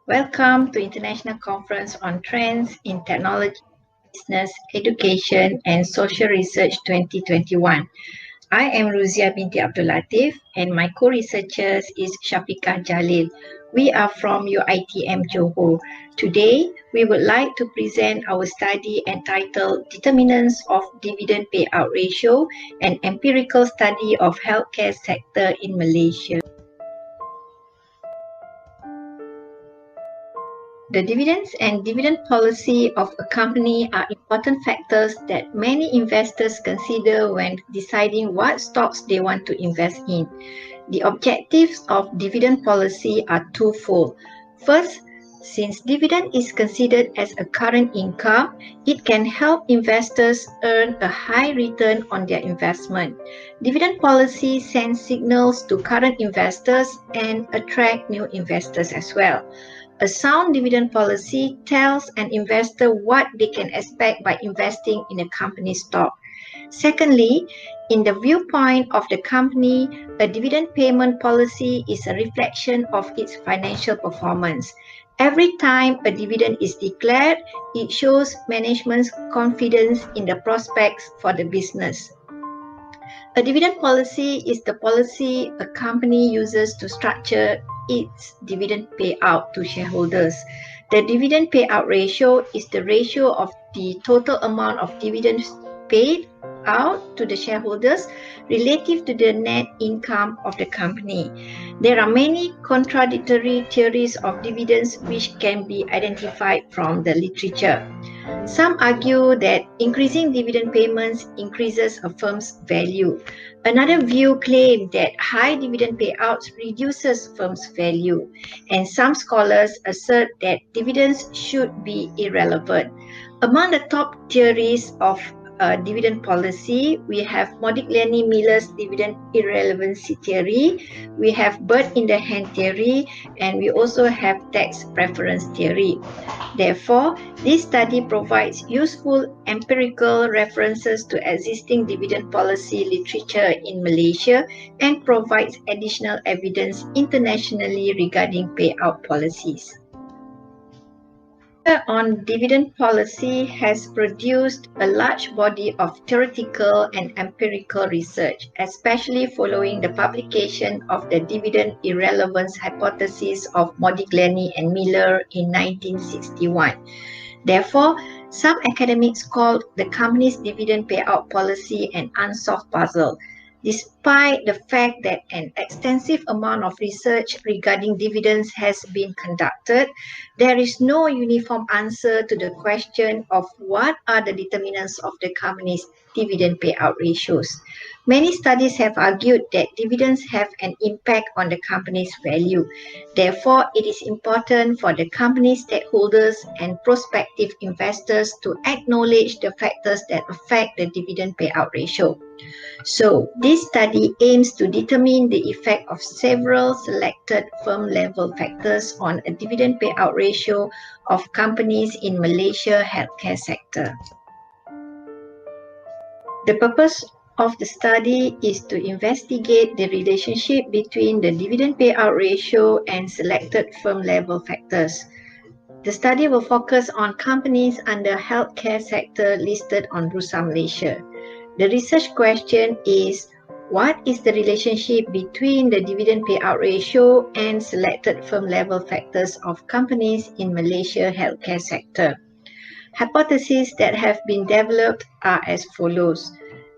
Welcome to International Conference on Trends in Technology, Business, Education and Social Research 2021. I am Ruziah binti Abdul Latif and my co-researchers is Syafiqah Jalil. We are from UITM Johor. Today, we would like to present our study entitled Determinants of Dividend Payout Ratio, an empirical study of healthcare sector in Malaysia. The dividends and dividend policy of a company are important factors that many investors consider when deciding what stocks they want to invest in. The objectives of dividend policy are twofold. First, since dividend is considered as a current income, it can help investors earn a high return on their investment. Dividend policy sends signals to current investors and attract new investors as well. A sound dividend policy tells an investor what they can expect by investing in a company's stock. Secondly, in the viewpoint of the company, a dividend payment policy is a reflection of its financial performance. Every time a dividend is declared, it shows management's confidence in the prospects for the business. A dividend policy is the policy a company uses to structure its dividend payout to shareholders. The dividend payout ratio is the ratio of the total amount of dividends paid out to the shareholders relative to the net income of the company. There are many contradictory theories of dividends which can be identified from the literature. Some argue that increasing dividend payments increases a firm's value. Another view claims that high dividend payouts reduces firm's value, and some scholars assert that dividends should be irrelevant. Among the top theories of dividend policy, we have Modigliani-Miller's dividend irrelevancy theory, we have bird in the hand theory, and we also have tax preference theory. Therefore, this study provides useful empirical references to existing dividend policy literature in Malaysia and provides additional evidence internationally regarding payout policies. On dividend policy has produced a large body of theoretical and empirical research, especially following the publication of the dividend irrelevance hypothesis of Modigliani and Miller in 1961. Therefore, some academics called the company's dividend payout policy an unsolved puzzle. Despite the fact that an extensive amount of research regarding dividends has been conducted, there is no uniform answer to the question of what are the determinants of the company's dividend payout ratios. Many studies have argued that dividends have an impact on the company's value. Therefore, it is important for the company's stakeholders and prospective investors to acknowledge the factors that affect the dividend payout ratio. So, this study aims to determine the effect of several selected firm-level factors on a dividend payout ratio of companies in Malaysia healthcare sector. The purpose of the study is to investigate the relationship between the dividend payout ratio and selected firm-level factors. The study will focus on companies under healthcare sector listed on Bursa Malaysia. The research question is, what is the relationship between the dividend payout ratio and selected firm-level factors of companies in Malaysia healthcare sector? Hypotheses that have been developed are as follows.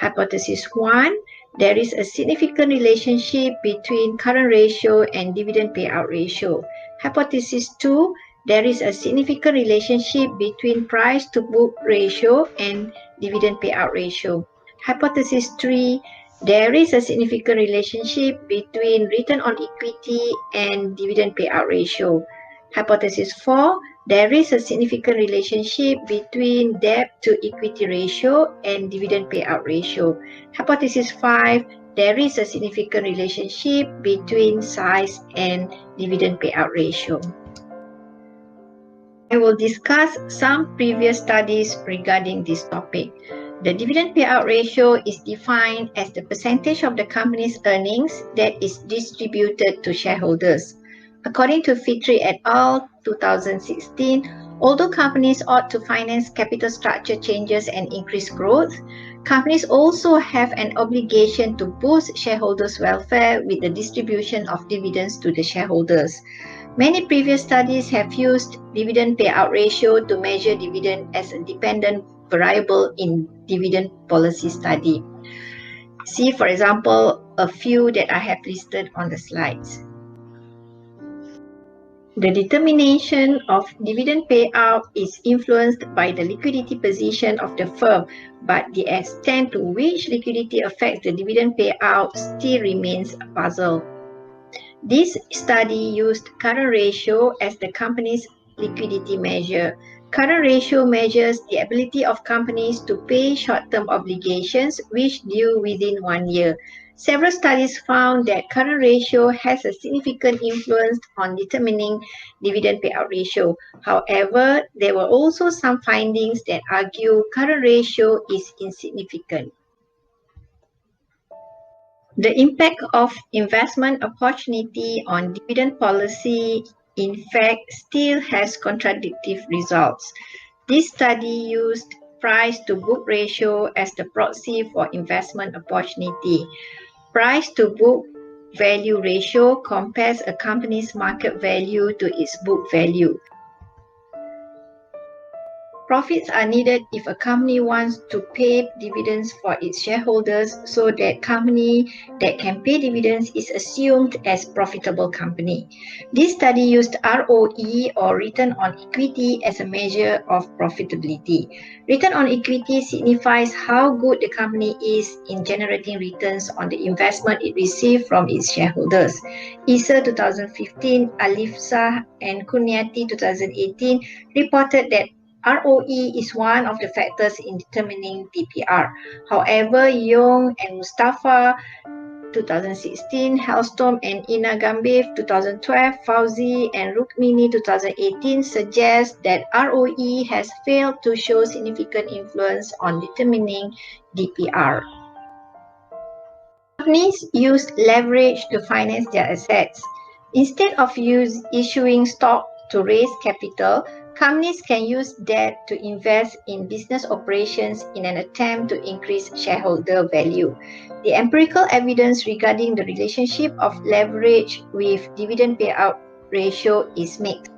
Hypothesis 1, there is a significant relationship between current ratio and dividend payout ratio. Hypothesis 2, there is a significant relationship between price to book ratio and dividend payout ratio. Hypothesis 3, there is a significant relationship between return on equity and dividend payout ratio. Hypothesis 4, there is a significant relationship between debt to equity ratio and dividend payout ratio. Hypothesis 5, there is a significant relationship between size and dividend payout ratio. I will discuss some previous studies regarding this topic. The dividend payout ratio is defined as the percentage of the company's earnings that is distributed to shareholders. According to Fitri et al. 2016, although companies ought to finance capital structure changes and increase growth, companies also have an obligation to boost shareholders' welfare with the distribution of dividends to the shareholders. Many previous studies have used dividend payout ratio to measure dividend as a dependent variable in dividend policy study. See, for example, a few that I have listed on the slides. The determination of dividend payout is influenced by the liquidity position of the firm, but the extent to which liquidity affects the dividend payout still remains a puzzle. This study used current ratio as the company's liquidity measure. Current ratio measures the ability of companies to pay short-term obligations which due within 1 year. Several studies found that current ratio has a significant influence on determining dividend payout ratio. However, there were also some findings that argue current ratio is insignificant. The impact of investment opportunity on dividend policy, in fact, still has contradictory results. This study used price-to-book ratio as the proxy for investment opportunity. Price-to-book value ratio compares a company's market value to its book value. Profits are needed if a company wants to pay dividends for its shareholders, so that company that can pay dividends is assumed as profitable company. This study used ROE or return on equity as a measure of profitability. Return on equity signifies how good the company is in generating returns on the investment it received from its shareholders. ICTTBESR 2015, Alifsah and Kunyati 2018 reported that ROE is one of the factors in determining DPR. However, Young and Mustafa 2016, Hellstrom and Ina Gambif 2012, Fauzi and Rukmini 2018 suggest that ROE has failed to show significant influence on determining DPR. Companies use leverage to finance their assets. Instead of issuing stock to raise capital, companies can use debt to invest in business operations in an attempt to increase shareholder value. The empirical evidence regarding the relationship of leverage with dividend payout ratio is mixed.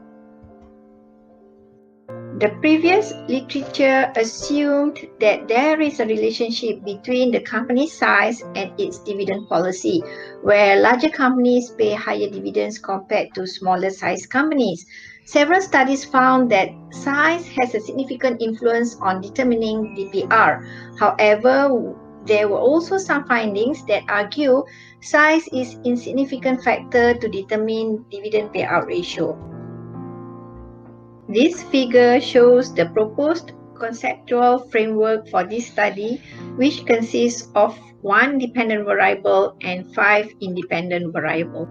The previous literature assumed that there is a relationship between the company's size and its dividend policy, where larger companies pay higher dividends compared to smaller sized companies. Several studies found that size has a significant influence on determining DPR. However, there were also some findings that argue size is an insignificant factor to determine dividend payout ratio. This figure shows the proposed conceptual framework for this study, which consists of 1 dependent variable and 5 independent variables.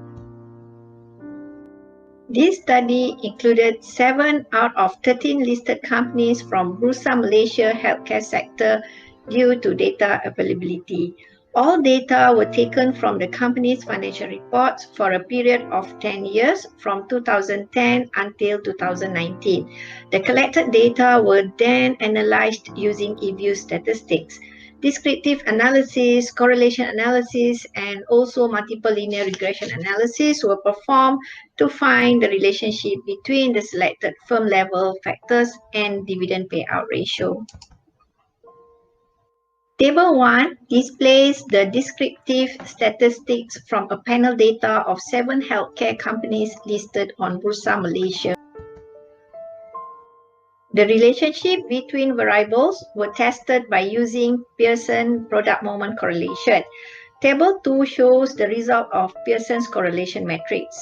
This study included 7 out of 13 listed companies from Bursa Malaysia healthcare sector due to data availability. All data were taken from the company's financial reports for a period of 10 years from 2010 until 2019. The collected data were then analyzed using eView statistics. Descriptive analysis, correlation analysis, and also multiple linear regression analysis were performed to find the relationship between the selected firm level factors and dividend payout ratio. Table 1 displays the descriptive statistics from a panel data of 7 healthcare companies listed on Bursa Malaysia. The relationship between variables were tested by using Pearson product moment correlation. Table 2 shows the result of Pearson's correlation matrix.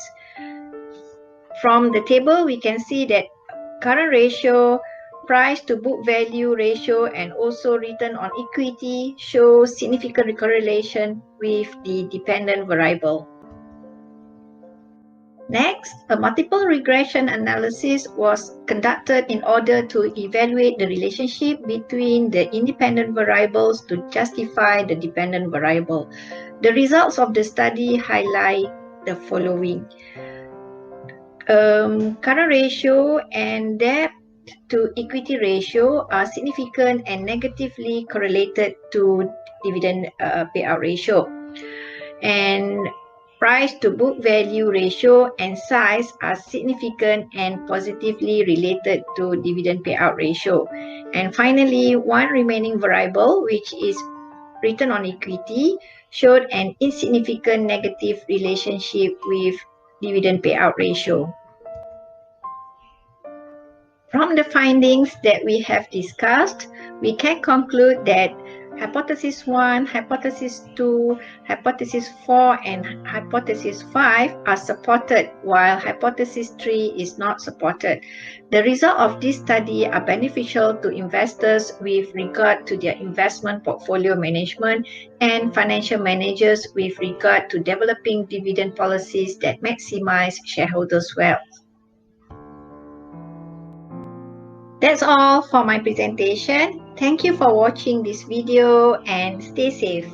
From the table, we can see that current ratio, price to book value ratio, and also return on equity show significant correlation with the dependent variable. Next, a multiple regression analysis was conducted in order to evaluate the relationship between the independent variables to justify the dependent variable. The results of the study highlight the following. current ratio and debt to equity ratio are significant and negatively correlated to dividend payout ratio. And price to book value ratio and size are significant and positively related to dividend payout ratio. And finally, one remaining variable, which is return on equity, showed an insignificant negative relationship with dividend payout ratio. From the findings that we have discussed, we can conclude that Hypothesis 1, Hypothesis 2, Hypothesis 4, and Hypothesis 5 are supported, while Hypothesis 3 is not supported. The results of this study are beneficial to investors with regard to their investment portfolio management and financial managers with regard to developing dividend policies that maximize shareholders' wealth. That's all for my presentation. Thank you for watching this video and stay safe.